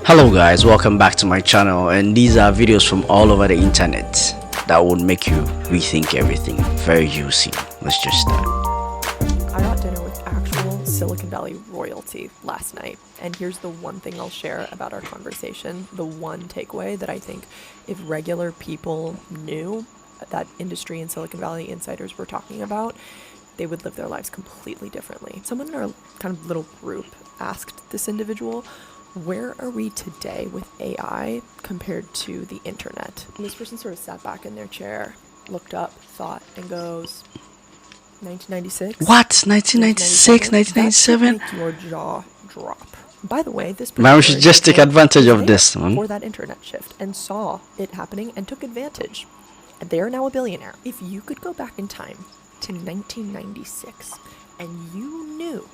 Hello guys, welcome back to my channel, and these are videos from all over the internet that would make you rethink everything. Very juicy. Let's just start. I got dinner with actual Silicon Valley royalty last night, and here's the one thing I'll share about our conversation, the one takeaway that I think if regular people knew that industry and Silicon Valley insiders were talking about, they would live their lives completely differently. Someone in our kind of little group asked this individual, where are we today with AI compared to the internet? And this person sort of sat back in their chair, looked up, thought, and goes, 1996? What? 1996? 1997? That should make your jaw drop. By the way, this Man, we should just take advantage of this, man. for that internet shift and saw it happening and took advantage. And they are now a billionaire. If you could go back in time to 1996 and you knew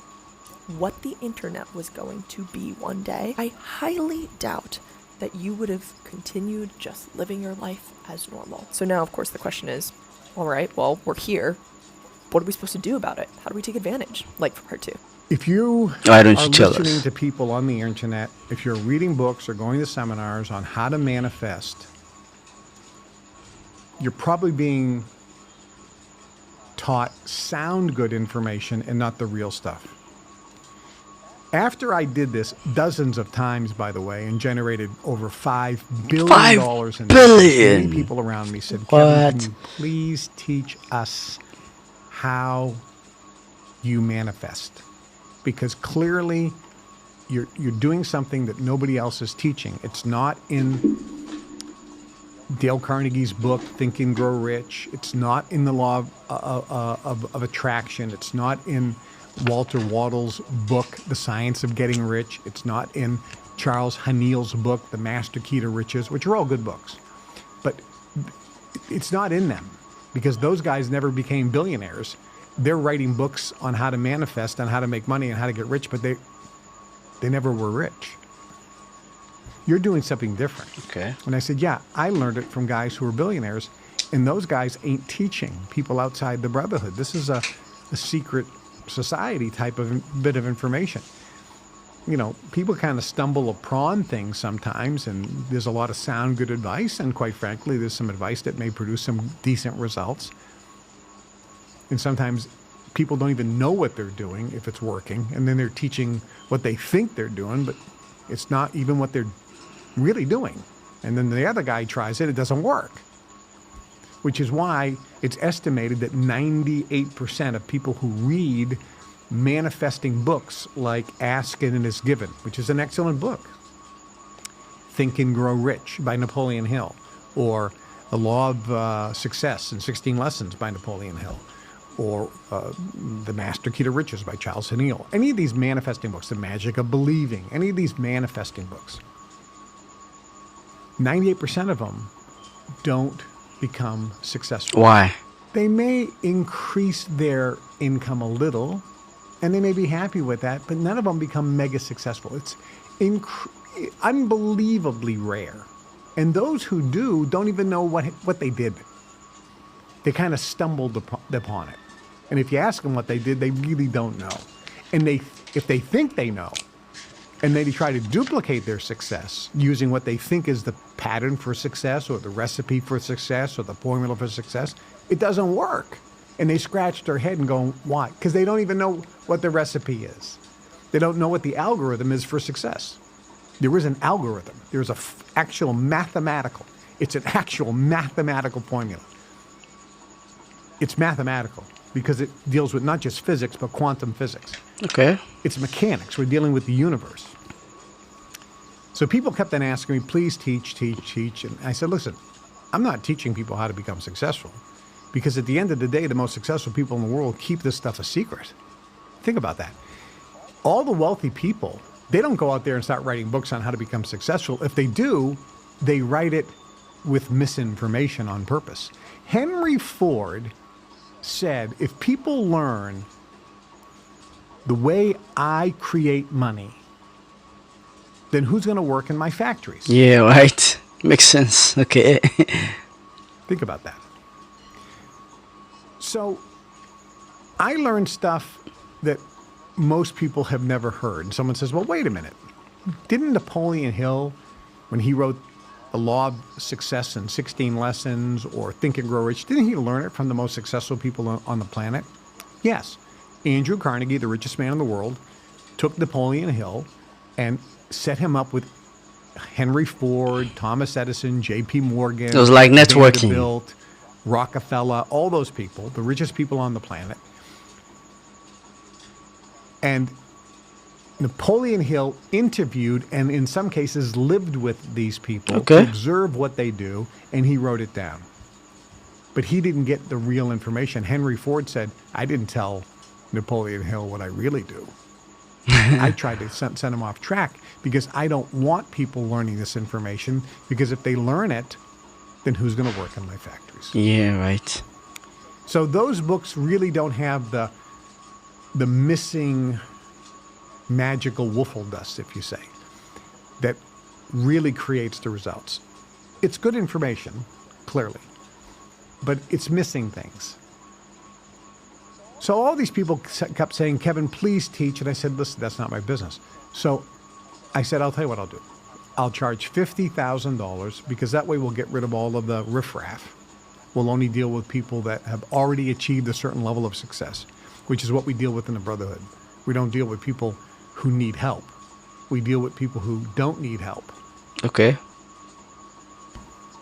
what the internet was going to be one day, I highly doubt that you would have continued just living your life as normal. So now, of course, the question is, all right, well, we're here. What are we supposed to do about it? How do we take advantage? Like for part two. If you Why don't you are tell listening us? to people on the internet, if you're reading books or going to seminars on how to manifest, you're probably being taught sound good information and not the real stuff. After I did this dozens of times, by the way, and generated over $5 billion $5 in billion? many people around me said, Kevin, What? can you please teach us how you manifest? Because clearly you're doing something that nobody else is teaching. It's not in Dale Carnegie's book, Think and Grow Rich. It's not in the law of attraction. It's not in Walter Waddell's book, The Science of Getting Rich. It's not in Charles Haniel's book, The Master Key to Riches, which are all good books. But it's not in them because those guys never became billionaires. They're writing books on how to manifest, on how to make money and how to get rich, but they never were rich. You're doing something different. Okay. And I said, yeah, I learned it from guys who are billionaires, and those guys ain't teaching people outside the brotherhood. This is a secret society type of bit of information. You know, people kind of stumble upon things sometimes, and there's a lot of sound good advice, and quite frankly, there's some advice that may produce some decent results. And sometimes people don't even know what they're doing if it's working, and then they're teaching what they think they're doing, but it's not even what they're really doing. And then the other guy tries it, it doesn't work. Which is why it's estimated that 98% of people who read manifesting books like Ask and It Is Given, which is an excellent book, Think and Grow Rich by Napoleon Hill, or The Law of Success in 16 Lessons by Napoleon Hill, or The Master Key to Riches by Charles Haniel. Any of these manifesting books, The Magic of Believing, any of these manifesting books, 98% of them don't become successful. Why? They may increase their income a little, and they may be happy with that, but none of them become mega successful. It's unbelievably rare. And those who do don't even know what they did. They kind of stumbled upon it. And if you ask them what they did, they really don't know. And if they think they know, and they try to duplicate their success using what they think is the pattern for success or the recipe for success or the formula for success, it doesn't work. And they scratch their head and go, why? Because they don't even know what the recipe is. They don't know what the algorithm is for success. There is an algorithm. There's an actual mathematical formula. It's mathematical because it deals with not just physics, but quantum physics. Okay. It's mechanics. We're dealing with the universe. So people kept on asking me, please teach. And I said, listen, I'm not teaching people how to become successful because at the end of the day, the most successful people in the world keep this stuff a secret. Think about that. All the wealthy people, they don't go out there and start writing books on how to become successful. If they do, they write it with misinformation on purpose. Henry Ford said, if people learn the way I create money, then who's going to work in my factories? Yeah, right. Makes sense. Okay. Think about that. So I learned stuff that most people have never heard. And someone says, well, wait a minute. Didn't Napoleon Hill, when he wrote The Law of Success in 16 Lessons or Think and Grow Rich, didn't he learn it from the most successful people on the planet? Yes. Andrew Carnegie, the richest man in the world, took Napoleon Hill and set him up with Henry Ford, Thomas Edison, J.P. Morgan. It was like networking. Vanderbilt, Rockefeller, all those people, the richest people on the planet. And Napoleon Hill interviewed and in some cases lived with these people to observe what they do, and he wrote it down. But he didn't get the real information. Henry Ford said, I didn't tell Napoleon Hill what I really do. I tried to send him off track because I don't want people learning this information, because if they learn it, then who's going to work in my factories? Yeah, right. So those books really don't have the missing magical woofle dust, if you say, that really creates the results. It's good information, clearly, but it's missing things. So all these people kept saying, Kevin, please teach. And I said, listen, that's not my business. So I said, I'll tell you what I'll do. I'll charge $50,000 because that way we'll get rid of all of the riffraff. We'll only deal with people that have already achieved a certain level of success, which is what we deal with in the Brotherhood. We don't deal with people who need help. We deal with people who don't need help. Okay.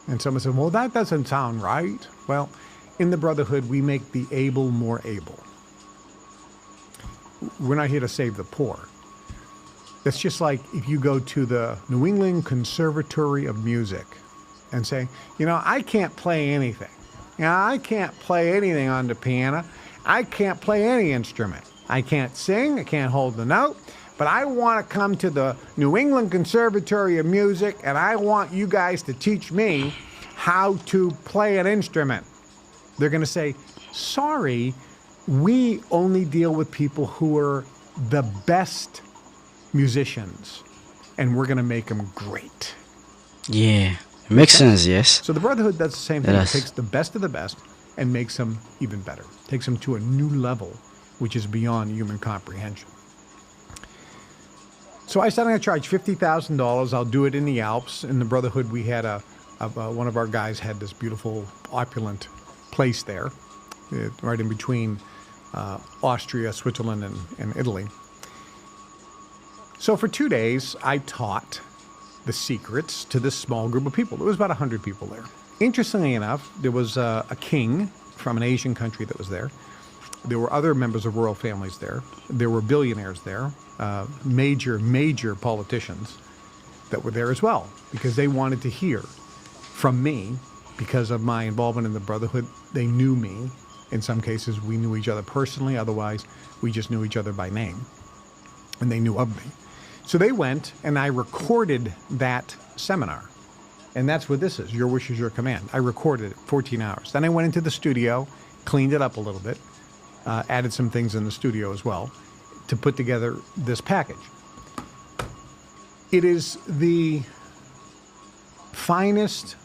And someone said, well, that doesn't sound right. Well, in the Brotherhood, we make the able more able. We're not here to save the poor. It's just like if you go to the New England Conservatory of Music and say, you know, I can't play anything. You know, I can't play anything on the piano. I can't play any instrument. I can't sing. I can't hold the note. But I want to come to the New England Conservatory of Music, and I want you guys to teach me how to play an instrument. They're going to say, sorry, we only deal with people who are the best musicians, and we're going to make them great. Yeah, it makes sense, yes. So the Brotherhood does the same thing. Yes. It takes the best of the best and makes them even better. Takes them to a new level, which is beyond human comprehension. So I said I'm going to charge $50,000. I'll do it in the Alps. In the Brotherhood, we had one of our guys had this beautiful, opulent place there, right in between Austria, Switzerland, and Italy. So for 2 days, I taught the secrets to this small group of people. There was about 100 people there. Interestingly enough, there was a king from an Asian country that was there. There were other members of royal families there. There were billionaires there, major politicians that were there as well, because they wanted to hear from me because of my involvement in the Brotherhood. They knew me. In some cases, we knew each other personally. Otherwise, we just knew each other by name, and they knew of me. So they went, and I recorded that seminar. And that's what this is, Your Wish is Your Command. I recorded it 14 hours. Then I went into the studio, cleaned it up a little bit, added some things in the studio as well to put together this package. It is the finest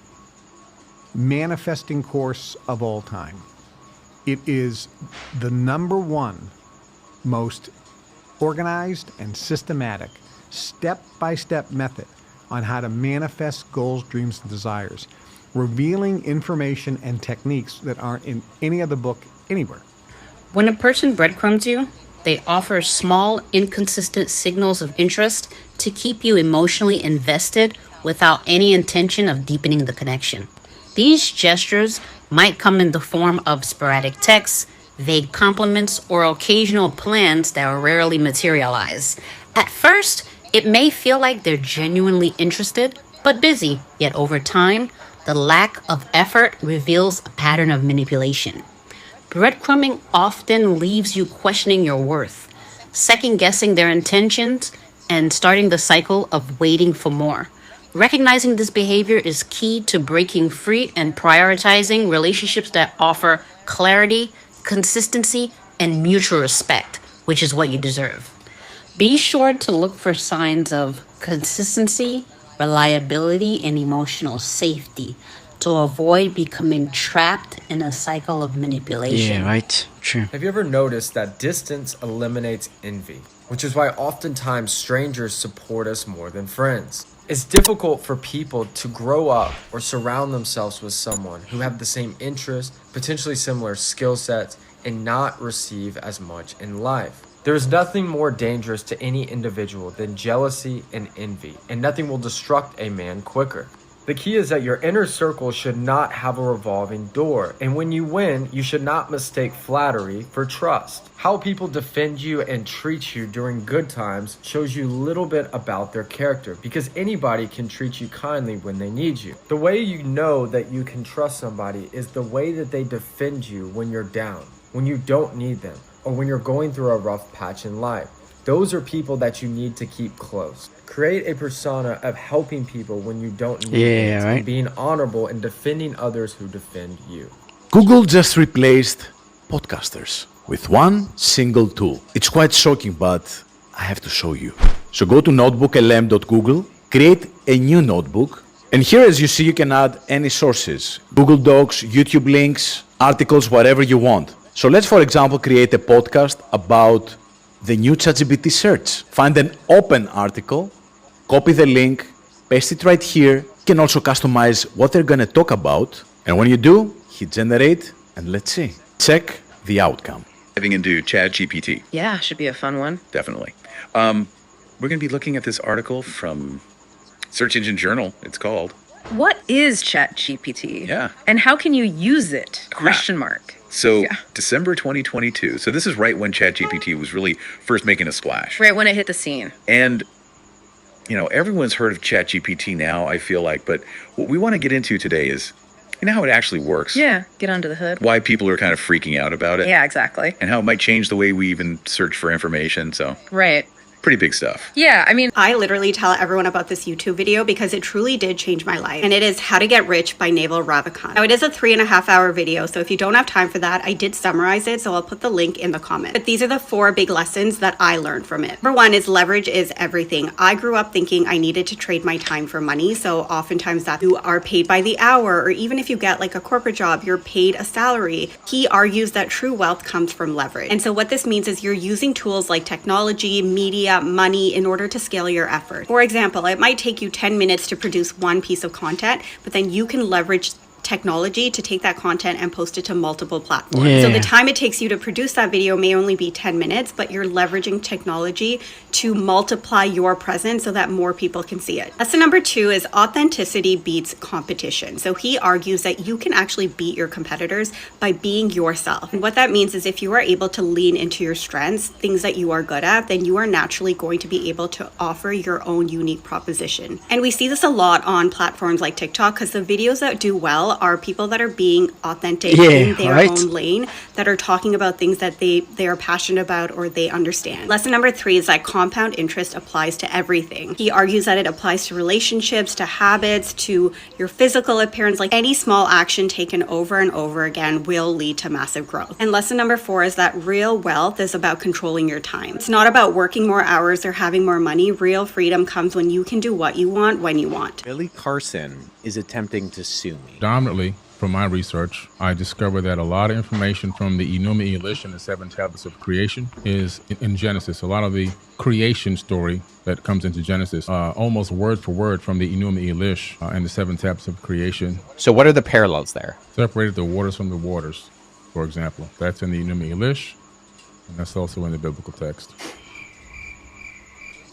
manifesting course of all time. It is the #1 most organized and systematic, step-by-step method on how to manifest goals, dreams, and desires, revealing information and techniques that aren't in any other book anywhere. When a person breadcrumbs you, they offer small, inconsistent signals of interest to keep you emotionally invested without any intention of deepening the connection. These gestures might come in the form of sporadic texts, vague compliments, or occasional plans that rarely materialize. At first, it may feel like they're genuinely interested, but busy. Yet over time, the lack of effort reveals a pattern of manipulation. Breadcrumbing often leaves you questioning your worth, second-guessing their intentions, and starting the cycle of waiting for more. Recognizing this behavior is key to breaking free and prioritizing relationships that offer clarity, consistency, and mutual respect, which is what you deserve. Be sure to look for signs of consistency, reliability, and emotional safety to avoid becoming trapped in a cycle of manipulation. Yeah, right. True. Have you ever noticed that distance eliminates envy? which is why oftentimes strangers support us more than friends. It's difficult for people to grow up or surround themselves with someone who have the same interests, potentially similar skill sets, and not receive as much in life. There is nothing more dangerous to any individual than jealousy and envy, and nothing will destruct a man quicker. The key is that your inner circle should not have a revolving door, and when you win, you should not mistake flattery for trust. How people defend you and treat you during good times shows you little bit about their character, because anybody can treat you kindly when they need you. The way you know that you can trust somebody is the way that they defend you when you're down, when you don't need them, or when you're going through a rough patch in life. Those are people that you need to keep close. Create a persona of helping people when you don't need it, and being honorable and defending others who defend you. Google just replaced podcasters with one single tool. It's quite shocking, but I have to show you. So go to notebooklm.google, create a new notebook, and here, as you see, you can add any sources: Google Docs, YouTube links, articles, whatever you want. So let's, for example, create a podcast about the new ChatGPT search. Find an open article, copy the link, paste it right here. You can also customize what they're going to talk about. And when you do, hit generate, and let's see. Check the outcome. Diving into ChatGPT. Yeah, should be a fun one. Definitely. We're going to be looking at this article from Search Engine Journal, it's called. What is ChatGPT? Yeah. And how can you use it? Question mark. So Yeah. December 2022. So this is right when ChatGPT was really first making a splash. Right when it hit the scene. And, you know, everyone's heard of ChatGPT now, I feel like. But what we want to get into today is, you know, how it actually works. Yeah, get under the hood. Why people are kind of freaking out about it. Yeah, exactly. And how it might change the way we even search for information. So Right. pretty big stuff. Yeah, I mean, I literally tell everyone about this YouTube video because it truly did change my life. And it is How to Get Rich by Naval Ravikant. Now, it is a 3.5-hour video, so if you don't have time for that, I did summarize it, so I'll put the link in the comment. But these are the 4 big lessons that I learned from it. Number 1 is leverage is everything. I grew up thinking I needed to trade my time for money, so oftentimes that you are paid by the hour, or even if you get like a corporate job, you're paid a salary. He argues that true wealth comes from leverage. And so what this means is you're using tools like technology, media, money in order to scale your effort. For example, it might take you 10 minutes to produce one piece of content, but then you can leverage technology to take that content and post it to multiple platforms. So the time it takes you to produce that video may only be 10 minutes, but you're leveraging technology to multiply your presence so that more people can see it. Lesson number 2 is authenticity beats competition. So he argues that you can actually beat your competitors by being yourself. And what that means is if you are able to lean into your strengths, things that you are good at, then you are naturally going to be able to offer your own unique proposition. And we see this a lot on platforms like TikTok because the videos that do well are people that are being authentic in their own lane, that are talking about things that they are passionate about or they understand. Lesson number 3 is that compound interest applies to everything. He argues that it applies to relationships, to habits, to your physical appearance. Like any small action taken over and over again will lead to massive growth. And lesson number 4 is that real wealth is about controlling your time. It's not about working more hours or having more money. Real freedom comes when you can do what you want when you want. Billy Carson is attempting to sue me. Predominantly, from my research, I discovered that a lot of information from the Enuma Elish and the 7 tablets of creation is in Genesis. A lot of the creation story that comes into Genesis, almost word for word from the Enuma Elish and the 7 tablets of creation. So what are the parallels there? Separated the waters from the waters, for example. That's in the Enuma Elish, and that's also in the biblical text.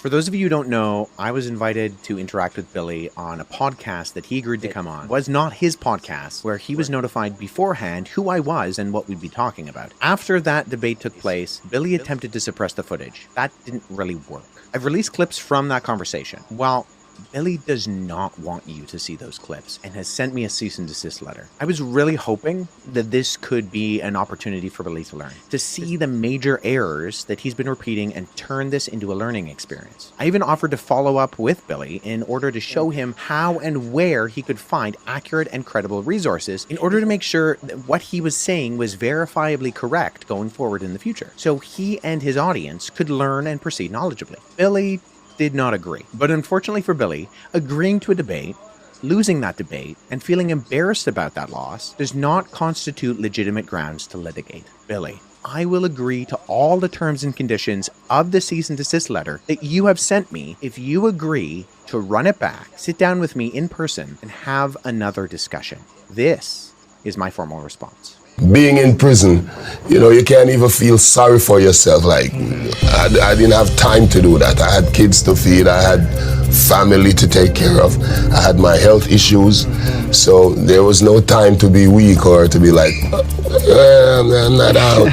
For those of you who don't know, I was invited to interact with Billy on a podcast that he agreed to come on. It was not his podcast, where he was notified beforehand who I was and what we'd be talking about. After that debate took place, Billy attempted to suppress the footage. That didn't really work. I've released clips from that conversation. Well, Billy does not want you to see those clips and has sent me a cease and desist letter. I was really hoping that this could be an opportunity for Billy to learn, to see the major errors that he's been repeating and turn this into a learning experience. I even offered to follow up with Billy in order to show him how and where he could find accurate and credible resources in order to make sure that what he was saying was verifiably correct going forward in the future, so he and his audience could learn and proceed knowledgeably. Billy did not agree. But unfortunately for Billy, agreeing to a debate, losing that debate, and feeling embarrassed about that loss does not constitute legitimate grounds to litigate. Billy, I will agree to all the terms and conditions of the cease and desist letter that you have sent me if you agree to run it back, sit down with me in person, and have another discussion. This is my formal response. Being in prison, you can't even feel sorry for yourself. Like, I didn't have time to do that. I had kids to feed, I had family to take care of, I had my health issues, so there was no time to be weak or to be like, I'm not out.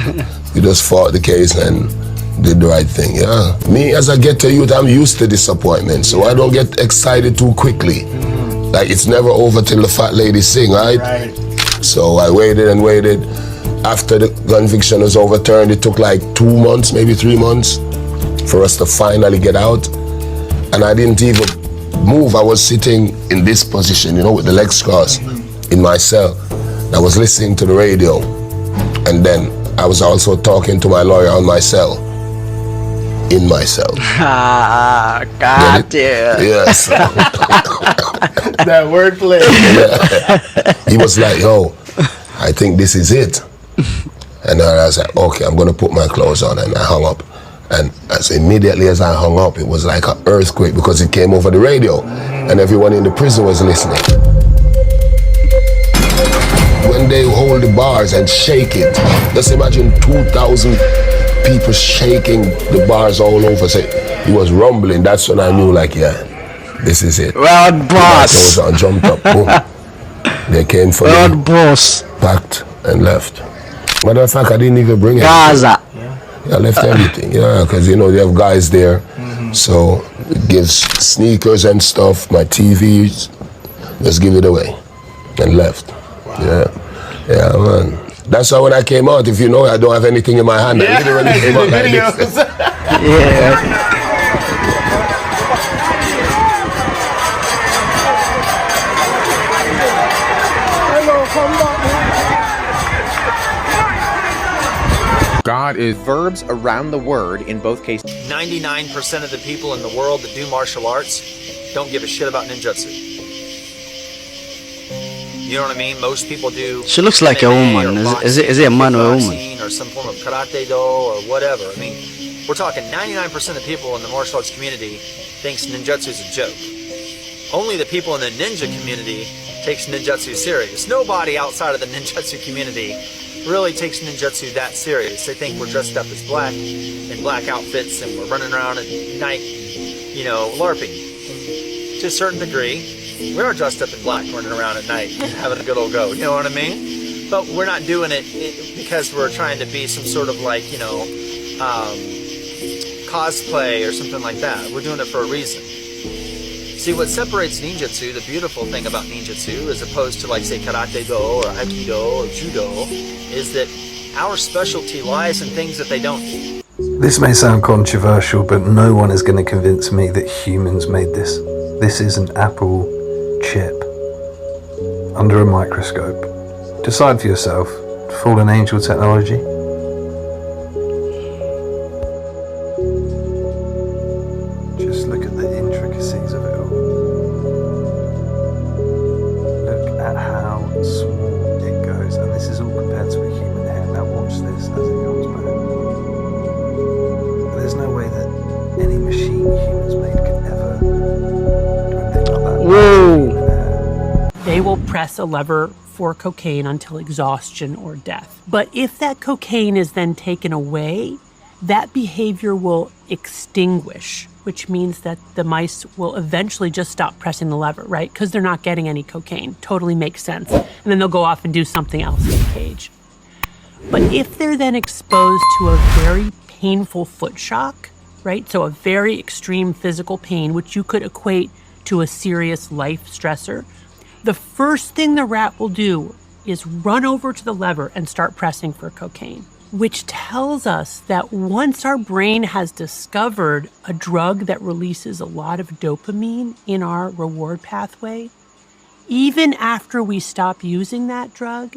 We just fought the case and did the right thing. Yeah. Me, as a ghetto youth, I'm used to disappointment, so I don't get excited too quickly. Like, it's never over till the fat lady sing, right? So I waited and waited. After the conviction was overturned, it took like 2 months, maybe 3 months, for us to finally get out. And I didn't even move. I was sitting in this position, with the legs crossed in my cell. I was listening to the radio. And then I was also talking to my lawyer on my cell. In my cell. God damn. Yes. That wordplay. Yeah. He was like, yo, I think this is it. And I was like, okay, I'm going to put my clothes on. And I hung up. And immediately as I hung up, it was like an earthquake because it came over the radio. And everyone in the prison was listening. When they hold the bars and shake it, just imagine 2,000 people shaking the bars all over. So it was rumbling. That's when I knew, like, yeah, this is it. World boss. I jumped up. Boom. They came for World me, boss. packed and left. Matter of fact, I didn't even bring it. Gaza. I left everything, because they have guys there. So it gives sneakers and stuff, my TVs, just give it away and left. Yeah, man. That's why when I came out, if you know, I don't have anything in my hand. I literally came out like this. Yeah. God is verbs around the word in both cases. 99% of the people in the world that do martial arts don't give a shit about ninjutsu. You know what I mean? Most people do. She looks like a woman. Is it a man or a woman? Or some form of karate do or whatever. I mean, we're talking 99% of people in the martial arts community thinks ninjutsu is a joke. Only the people in the ninja community takes ninjutsu serious. Nobody outside of the ninjutsu community really takes ninjutsu that serious. They think we're dressed up as black in black outfits and we're running around at night, LARPing. To a certain degree, we are dressed up in black running around at night having a good old go, you know what I mean? But we're not doing it because we're trying to be some sort of cosplay or something like that. We're doing it for a reason. See, what separates ninjutsu, the beautiful thing about ninjutsu, as opposed to, like, say, karate do or aikido or judo, is that our specialty lies in things that they don't. This may sound controversial, but no one is going to convince me that humans made this. This is an Apple chip under a microscope. Decide for yourself. Fallen angel technology. Just look at the intricacies of it all. Look at how small it goes, and this is all compared to a human hair. Now watch this as it comes back. There's no way that any machine humans made could ever do anything like that. Whoa! They will press a lever for cocaine until exhaustion or death. But if that cocaine is then taken away, that behavior will extinguish, which means that the mice will eventually just stop pressing the lever, right? Because they're not getting any cocaine. Totally makes sense. And then they'll go off and do something else in the cage. But if they're then exposed to a very painful foot shock, right? So a very extreme physical pain, which you could equate to a serious life stressor, the first thing the rat will do is run over to the lever and start pressing for cocaine, which tells us that once our brain has discovered a drug that releases a lot of dopamine in our reward pathway, even after we stop using that drug,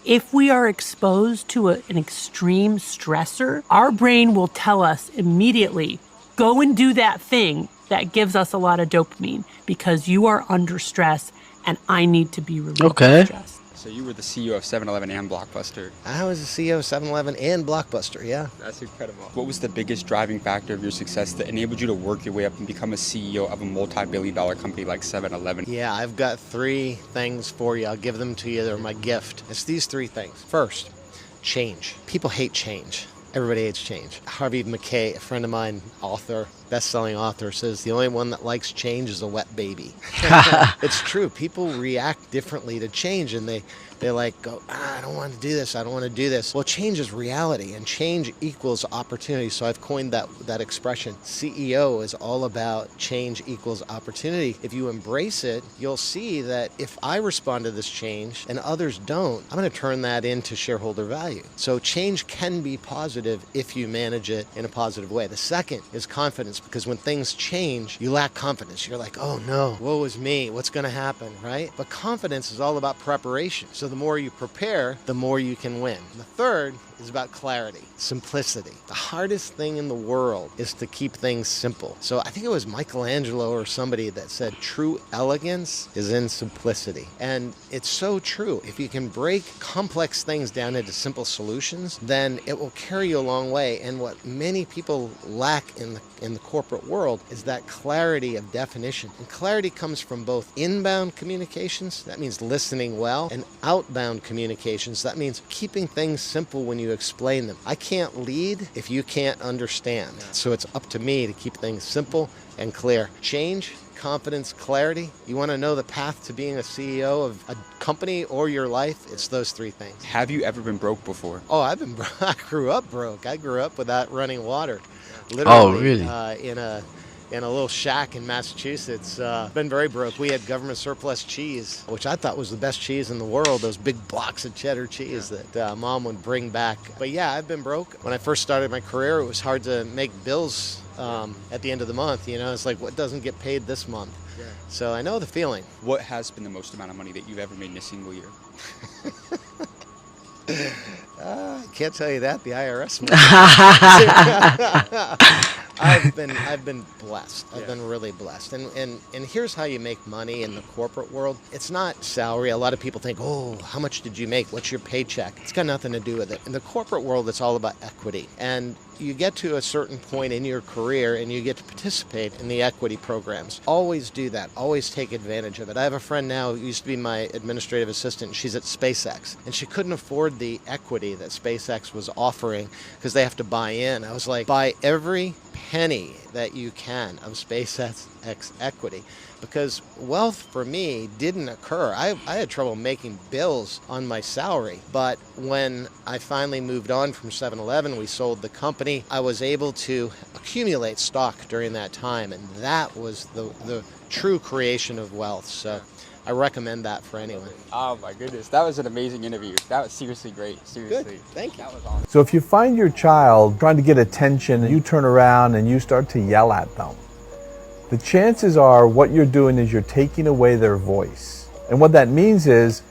if we are exposed to an extreme stressor, our brain will tell us immediately, go and do that thing that gives us a lot of dopamine because you are under stress and I need to be relieved of stress. So you were the CEO of 7-Eleven and Blockbuster. I was the CEO of 7-Eleven and Blockbuster, yeah. That's incredible. What was the biggest driving factor of your success that enabled you to work your way up and become a CEO of a multi-billion-dollar company like 7-Eleven? Yeah, I've got 3 things for you. I'll give them to you. They're my gift. It's these 3 things. First, change. People hate change. Everybody hates change. Harvey Mackay, a friend of mine, author, best-selling author, says the only one that likes change is a wet baby. It's true. People react differently to change, and they like go, I don't want to do this. I don't want to do this. Well, change is reality, and change equals opportunity. So I've coined that expression. CEO is all about change equals opportunity. If you embrace it, you'll see that if I respond to this change and others don't, I'm going to turn that into shareholder value. So change can be positive if you manage it in a positive way. The second is confidence, because when things change, you lack confidence. You're like, oh no, woe is me. What's going to happen, right? But confidence is all about preparation. So the more you prepare, the more you can win. And the third is about clarity, simplicity. The hardest thing in the world is to keep things simple. So I think it was Michelangelo or somebody that said true elegance is in simplicity. And it's so true. If you can break complex things down into simple solutions, then it will carry you a long way. And what many people lack in the corporate world is that clarity of definition. And clarity comes from both inbound communications, that means listening well, and outbound communications, that means keeping things simple when you explain them. I can't lead if you can't understand. So it's up to me to keep things simple and clear. Change, confidence, clarity. You want to know the path to being a CEO of a company or your life? It's those 3 things. Have you ever been broke before? Oh, I grew up broke. I grew up without running water. Literally, in a little shack in Massachusetts. Been very broke. We had government surplus cheese, which I thought was the best cheese in the world, those big blocks of cheddar cheese that Mom would bring back. But yeah, I've been broke. When I first started my career, it was hard to make bills at the end of the month. You know, it's like, what doesn't get paid this month? Yeah. So I know the feeling. What has been the most amount of money that you've ever made in a single year? I can't tell you that. The IRS. I've been blessed. I've been really blessed. And here's how you make money in the corporate world. It's not salary. A lot of people think, oh, how much did you make? What's your paycheck? It's got nothing to do with it. In the corporate world, it's all about equity. And you get to a certain point in your career and you get to participate in the equity programs. Always do that. Always take advantage of it. I have a friend now who used to be my administrative assistant. She's at SpaceX, and she couldn't afford the equity that SpaceX was offering because they have to buy in. I was like, buy every penny that you can of SpaceX equity, because wealth for me didn't occur. I had trouble making bills on my salary, but when I finally moved on from 7-Eleven, we sold the company, I was able to accumulate stock during that time, and that was the true creation of wealth. So I recommend that for anyone. Oh my goodness, that was an amazing interview. That was seriously great. Seriously. Good, thank you. That was awesome. So if you find your child trying to get attention and you turn around and you start to yell at them, the chances are what you're doing is you're taking away their voice. And what that means is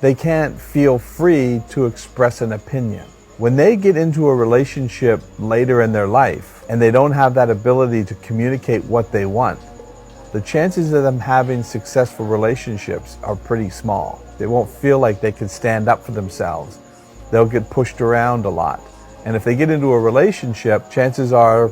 they can't feel free to express an opinion. When they get into a relationship later in their life and they don't have that ability to communicate what they want, the chances of them having successful relationships are pretty small. They won't feel like they can stand up for themselves. They'll get pushed around a lot. And if they get into a relationship, chances are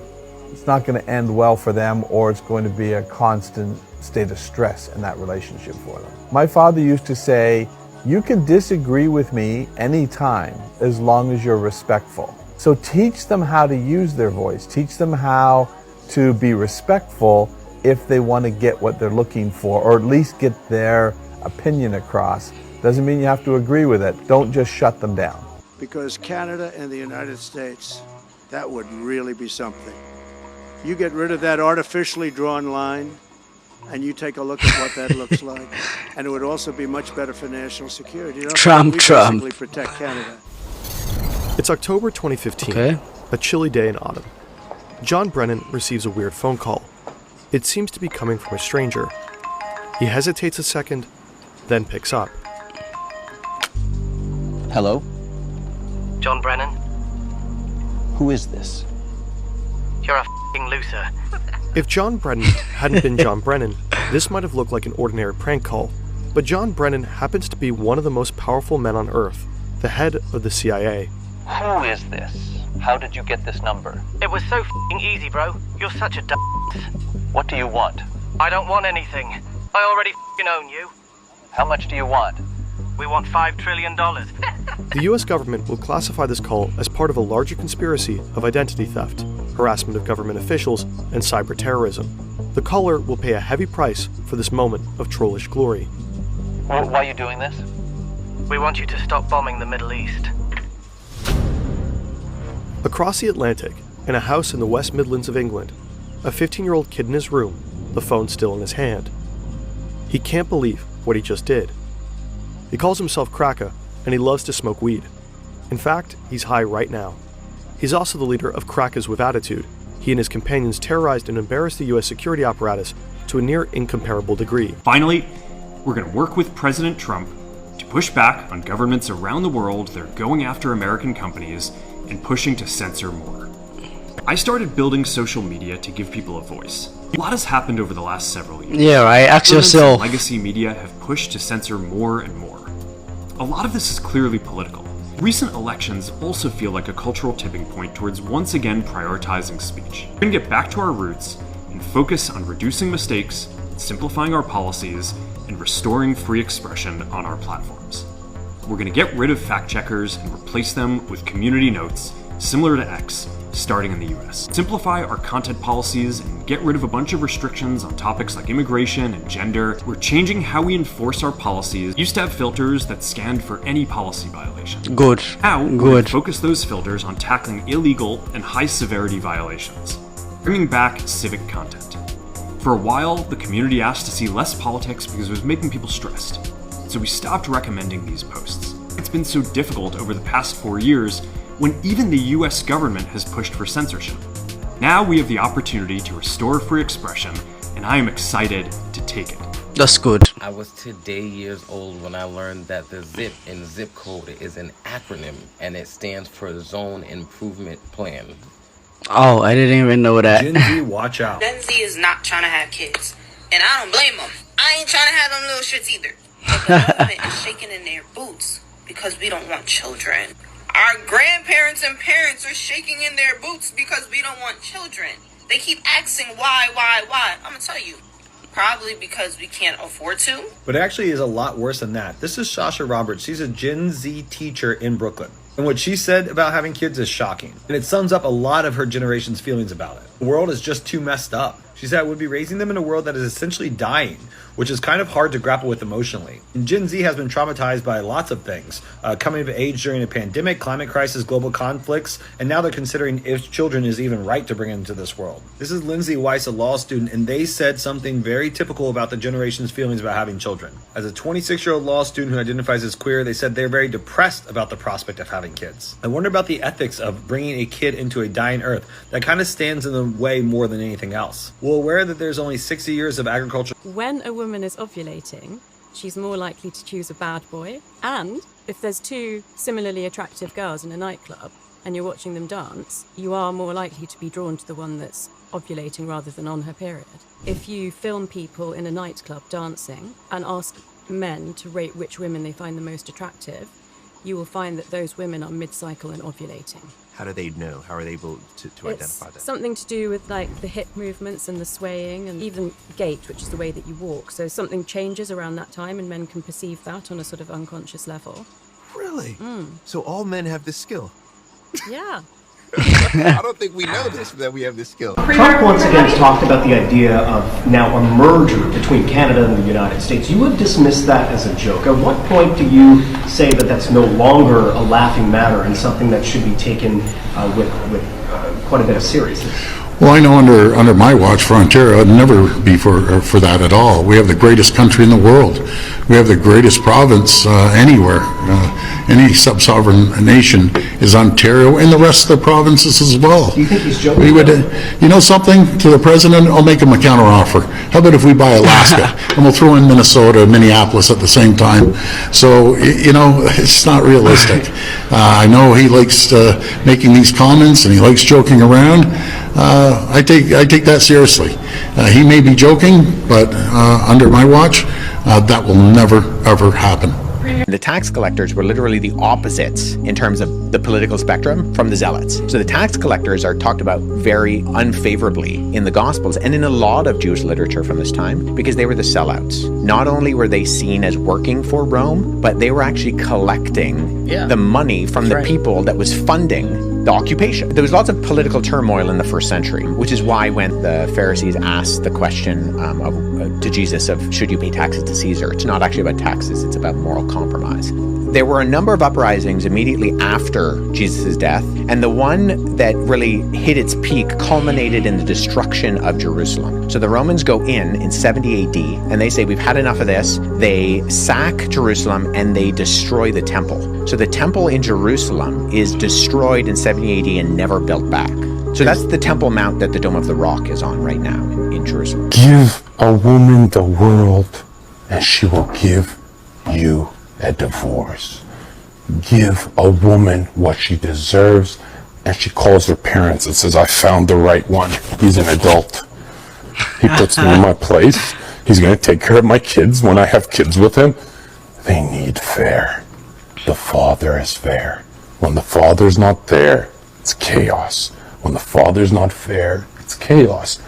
it's not going to end well for them, or it's going to be a constant state of stress in that relationship for them. My father used to say, you can disagree with me anytime as long as you're respectful. So teach them how to use their voice. Teach them how to be respectful if they want to get what they're looking for, or at least get their opinion across. Doesn't mean you have to agree with it. Don't just shut them down. Because Canada and the United States, that would really be something. You get rid of that artificially drawn line, and you take a look at what that looks like, and it would also be much better for national security. You know, Trump. basically protect Canada. It's October 2015, a chilly day in autumn. John Brennan receives a weird phone call. It seems to be coming from a stranger. He hesitates a second, then picks up. Hello? John Brennan? Who is this? You're a f***ing loser. If John Brennan hadn't been John Brennan, this might have looked like an ordinary prank call. But John Brennan happens to be one of the most powerful men on Earth, the head of the CIA. Who is this? How did you get this number? It was so f***ing easy, bro. You're such a What do you want? I don't want anything. I already f***ing own you. How much do you want? We want $5 trillion. The US government will classify this call as part of a larger conspiracy of identity theft, harassment of government officials, and cyber terrorism. The caller will pay a heavy price for this moment of trollish glory. Why are you doing this? We want you to stop bombing the Middle East. Across the Atlantic, in a house in the West Midlands of England, a 15-year-old kid in his room, the phone still in his hand. He can't believe what he just did. He calls himself Kraka, and he loves to smoke weed. In fact, he's high right now. He's also the leader of Crackers with Attitude. He and his companions terrorized and embarrassed the US security apparatus to a near incomparable degree. Finally, we're going to work with President Trump to push back on governments around the world that are going after American companies and pushing to censor more. I started building social media to give people a voice. A lot has happened over the last several years. Yeah, right. Ask Governments yourself. and legacy media have pushed to censor more and more. A lot of this is clearly political. Recent elections also feel like a cultural tipping point towards once again prioritizing speech. We're going to get back to our roots and focus on reducing mistakes, simplifying our policies, and restoring free expression on our platforms. We're going to get rid of fact checkers and replace them with community notes, similar to X, starting in the US. Simplify our content policies and get rid of a bunch of restrictions on topics like immigration and gender. We're changing how we enforce our policies. Used to have filters that scanned for any policy violation. Good. Now, we're going Good. to focus those filters on tackling illegal and high severity violations. Bringing back civic content. For a while, the community asked to see less politics because it was making people stressed. So we stopped recommending these posts. It's been so difficult over the past 4 years when even the US government has pushed for censorship. Now we have the opportunity to restore free expression, and I am excited to take it. That's good. I was today years old when I learned that the ZIP in zip code is an acronym and it stands for Zone Improvement Plan. Oh, I didn't even know that. Gen Z, watch out. Gen Z is not trying to have kids, and I don't blame them. I ain't trying to have them little shits either. But the government is shaking in their boots because we don't want children. Our grandparents and parents are shaking in their boots because we don't want children. They keep asking why. I'm gonna tell you. Probably because we can't afford to. But it actually is a lot worse than that. This is Sasha Roberts. She's a Gen Z teacher in Brooklyn. And what she said about having kids is shocking. And it sums up a lot of her generation's feelings about it. The world is just too messed up. She said, I would be raising them in a world that is essentially dying, which is kind of hard to grapple with emotionally. And Gen Z has been traumatized by lots of things. Coming of age during a pandemic, climate crisis, global conflicts, and now they're considering if children is even right to bring into this world. This is Lindsay Weiss, a law student, and they said something very typical about the generation's feelings about having children. As a 26-year-old law student who identifies as queer, they said they're very depressed about the prospect of having kids. I wonder about the ethics of bringing a kid into a dying earth. That kind of stands in the way more than anything else. Well, aware that there's only 60 years of agriculture. When a woman is ovulating, she's more likely to choose a bad boy. And if there's two similarly attractive girls in a nightclub and you're watching them dance, you are more likely to be drawn to the one that's ovulating rather than on her period. If you film people in a nightclub dancing and ask men to rate which women they find the most attractive, you will find that those women are mid-cycle and ovulating. How do they know? How are they able to identify that? Something to do with like the hip movements and the swaying and even gait, which is the way that you walk. So something changes around that time and men can perceive that on a sort of unconscious level. Really? So all men have this skill? Yeah. I don't think we know this, that we have this skill. Trump once again has talked about the idea of now a merger between Canada and the United States. You would dismiss that as a joke. At what point do you say that that's no longer a laughing matter and something that should be taken with quite a bit of seriousness? Well, I know under my watch for Ontario, it'd never be for that at all. We have the greatest country in the world. We have the greatest province anywhere. Any sub-sovereign nation is Ontario, and the rest of the provinces as well. Do you think he's joking? We would, you know something, to the president, I'll make him a counteroffer. How about if we buy Alaska, and we'll throw in Minnesota and Minneapolis at the same time? So, you know, it's not realistic. I know he likes making these comments, and he likes joking around. I take that seriously. He may be joking, but under my watch, that will never, ever happen. The tax collectors were literally the opposites in terms of the political spectrum from the zealots. So the tax collectors are talked about very unfavorably in the Gospels and in a lot of Jewish literature from this time because they were the sellouts. Not only were they seen as working for Rome, but they were actually collecting the money from the people that was funding the occupation. There was lots of political turmoil in the first century, which is why when the Pharisees asked the question to Jesus of should you pay taxes to Caesar, it's not actually about taxes, it's about moral compromise. There were a number of uprisings immediately after Jesus' death, and the one that really hit its peak culminated in the destruction of Jerusalem. So the Romans go in 70 AD, and they say, we've had enough of this. They sack Jerusalem, and they destroy the temple. So the temple in Jerusalem is destroyed in 70 AD and never built back. So that's the Temple Mount that the Dome of the Rock is on right now in Jerusalem. Give a woman the world, and she will give you a divorce. Give a woman what she deserves, and she calls her parents and says, I found the right one. He's an adult. He puts me in my place. He's going to take care of my kids when I have kids with him. They need fair. The father is fair. When the father's not there, it's chaos. When the father's not fair, it's chaos.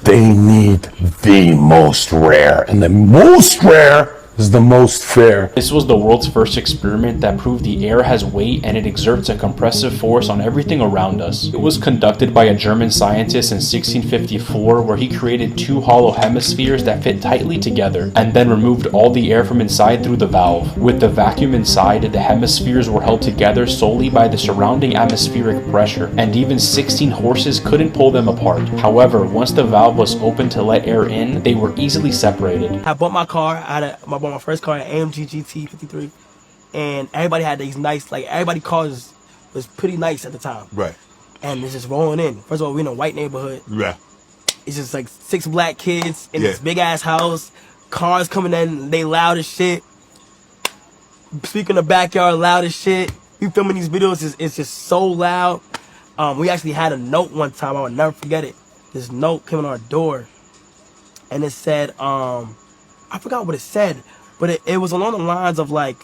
They need the most rare, and the most rare is the most fair. This was the world's first experiment that proved the air has weight and it exerts a compressive force on everything around us. It was conducted by a German scientist in 1654 where he created two hollow hemispheres that fit tightly together and then removed all the air from inside through the valve. With the vacuum inside, the hemispheres were held together solely by the surrounding atmospheric pressure, and even 16 horses couldn't pull them apart. However, once the valve was opened to let air in, they were easily separated. I bought my car, I bought my first car, an AMG GT 53, and everybody had these nice, like everybody cars was pretty nice at the time. Right. And it's just rolling in. First of all, we're in a white neighborhood. Yeah. It's just like 6 black kids in this big ass house. Cars coming in, they loud as shit. Speaking in the backyard, loud as shit. We filming these videos, it's just so loud. We actually had a note one time, I would never forget it. This note came on our door, and it said, I forgot what it said, but it was along the lines of like,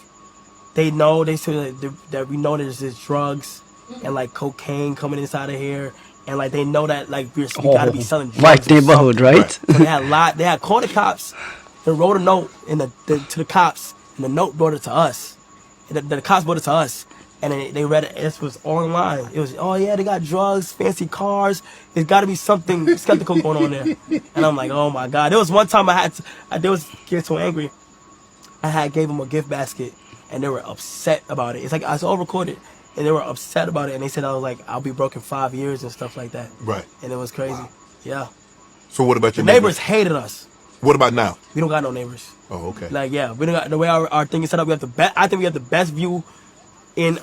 they said that we know there's drugs and like cocaine coming inside of here, and like they know that like we gotta be selling drugs. White neighborhood, right? So they had called the cops. They wrote a note to the cops, and the note brought it to us. And the cops brought it to us, and then they read it. It was online. It was, oh yeah, they got drugs, fancy cars. There's got to be something skeptical going on there. And I'm like, oh my god. There was one time they was getting so angry. I gave them a gift basket, and they were upset about it. It's like I was all recorded, and they were upset about it. And they said I was like, I'll be broke in 5 years and stuff like that. Right. And it was crazy. Wow. Yeah. So what about your neighbors? Hated us. What about now? We don't got no neighbors. Oh, okay. Like, yeah, we don't got the way our thing is set up. We have the best. I think we have the best view in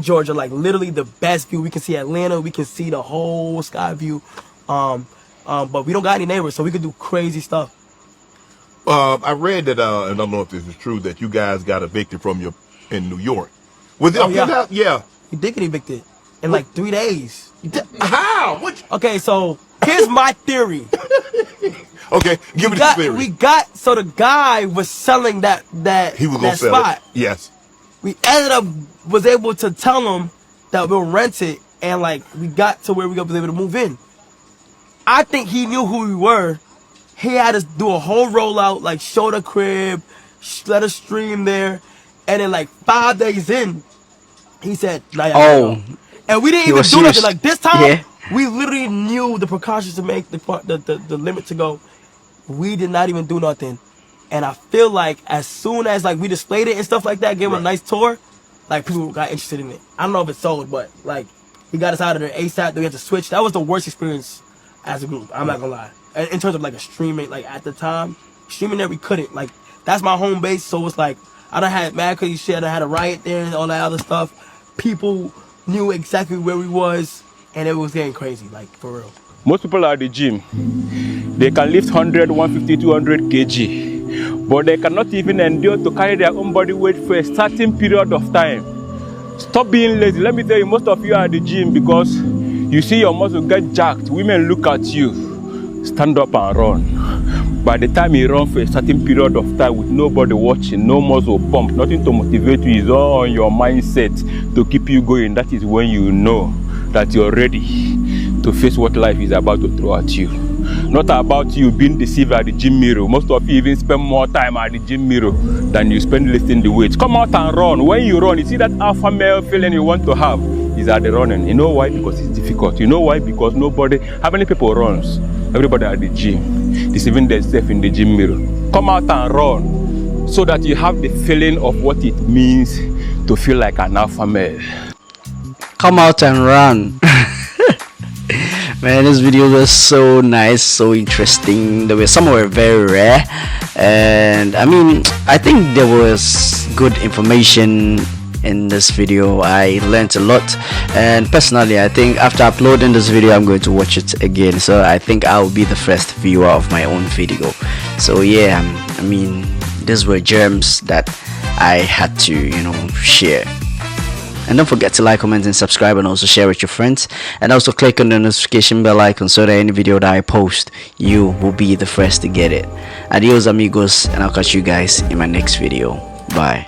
Georgia. Like literally the best view. We can see Atlanta. We can see the whole sky view. But we don't got any neighbors, so we could do crazy stuff. I read that, and I don't know if this is true, that you guys got evicted from in New York. Was it? Yeah. We did get evicted in like 3 days. How? Okay, so here's my theory. Okay, give me the theory. So the guy was selling that he was gonna sell spot. it. Yes. We was able to tell him that we'll rent it, and like we got to where we was able to move in. I think he knew who we were. He had us do a whole rollout, like show the crib, let us stream there, and then like 5 days in, he said, "Oh." And we didn't even do nothing. Like this time, we literally knew the precautions to make the limit to go. We did not even do nothing. And I feel like as soon as like we displayed it and stuff like that, gave him a nice tour, like people got interested in it. I don't know if it sold, but like we got us out of there ASAP. Then we had to switch. That was the worst experience as a group. I'm not gonna lie. In terms of like a streaming, like at the time, streaming there we couldn't. Like that's my home base, so it's like I done had mad crazy shit. I done had a riot there and all that other stuff. People knew exactly where we was, and it was getting crazy, like for real. Most people are at the gym. They can lift 100, 150, 200 kg, but they cannot even endure to carry their own body weight for a certain period of time. Stop being lazy. Let me tell you, most of you are at the gym because you see your muscle get jacked. Women look at you. Stand up and run. By the time you run for a certain period of time with nobody watching, no muscle pump, nothing to motivate you, is all on your mindset to keep you going. That is when you know that you're ready to face what life is about to throw at you. Not about you being deceived at the gym mirror. Most of you even spend more time at the gym mirror than you spend lifting the weights. Come out and run. When you run, you see that alpha male feeling you want to have is at the running. You know why? Because it's difficult. You know why? Because nobody, how many people runs? Everybody at the gym, deceiving themselves in the gym mirror. Come out and run so that you have the feeling of what it means to feel like an alpha male. Come out and run. Man, this video was so nice, so interesting. Some were very rare, and I mean, I think there was good information in this video. I learned a lot, and personally I think after uploading this video I'm going to watch it again, so I think I'll be the first viewer of my own video. So yeah, I mean, these were gems that I had to, you know, share. And don't forget to like, comment and subscribe, and also share with your friends, and also click on the notification bell icon so that any video that I post, you will be the first to get it. Adios amigos, and I'll catch you guys in my next video. Bye.